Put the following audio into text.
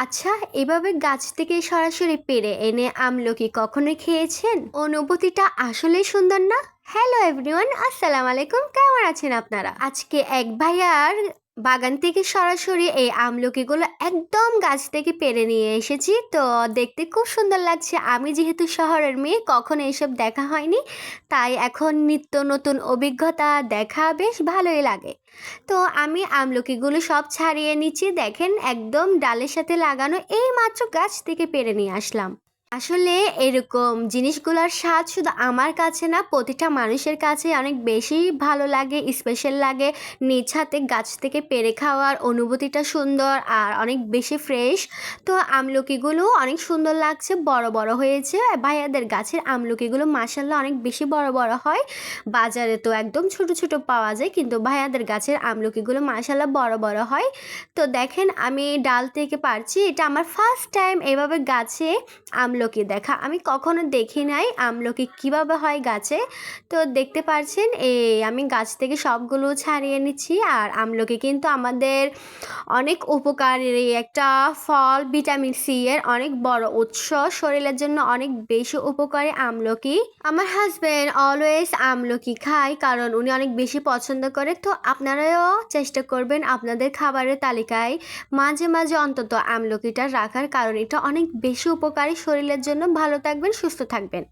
আচ্ছা, এভাবে গাছ থেকে সরাসরি পেড়ে এনে আমলকি কখনো খেয়েছেন? অনুভূতিটা আসলেই সুন্দর না? হ্যালো এভরিওয়ান, আসসালামু আলাইকুম। কেমন আছেন আপনারা? আজকে এক ভাইয়ার বাগান থেকে সরাসরি এই আমলকিগুলো একদম গাছ থেকে পেড়ে নিয়ে এসেছি। তো দেখতে খুব সুন্দর লাগছে। আমি যেহেতু শহরের মেয়ে, কখনো এসব দেখা হয়নি, তাই এখন নিত্য নতুন অভিজ্ঞতা দেখা বেশ ভালোই লাগে। তো আমি আমলকিগুলো সব ছাড়িয়ে নিচ্ছি, দেখেন একদম ডালের সাথে লাগানো, এই মাত্র গাছ থেকে পেড়ে নিয়ে আসলাম। আসলে এরকম জিনিসগুলোর স্বাদ শুধু আমার কাছে না, প্রতিটা মানুষের কাছে অনেক বেশি ভালো লাগে, স্পেশাল লাগে। নিজ হাতে গাছ থেকে পেড়ে খাওয়ার অনুভূতিটা সুন্দর আর অনেক বেশি ফ্রেশ। তো আমলকিগুলো অনেক সুন্দর লাগছে, বড় বড় হয়েছে। ভাইয়াদের গাছের আমলকিগুলো মাশাল্লাহ অনেক বেশি বড় বড় হয়। বাজারে তো একদম ছোট ছোট পাওয়া যায়, কিন্তু ভাইয়াদের গাছের আমলকিগুলো মাশাল্লাহ বড় বড় হয়। তো দেখেন আমি ডাল থেকে পারছি, এটা আমার ফার্স্ট টাইম এভাবে গাছে আমলকি দেখা। আমি কখনো দেখি নাই আমলকি কিভাবে হয় গাছে। তো দেখতে পাচ্ছেন আমি গাছ থেকে সবগুলো ছাড়িয়ে নিচ্ছি। আর আমলকি কিন্তু আমাদের অনেক উপকারী একটা ফল, ভিটামিন সি এর অনেক বড় উৎস, শরীরের জন্য অনেক বেশি উপকারী আমলকি। আমার হাজবেন্ড অলওয়েজ আমলকি খায়, কারণ উনি অনেক বেশি পছন্দ করে। তো আপনারাও চেষ্টা করবেন আপনাদের খাবারের তালিকায় মাঝে মাঝে অন্তত আমলকিটা রাখার, কারণ এটা অনেক বেশি উপকারী শরীরের জন্য। ভালো থাকবেন, সুস্থ থাকবেন।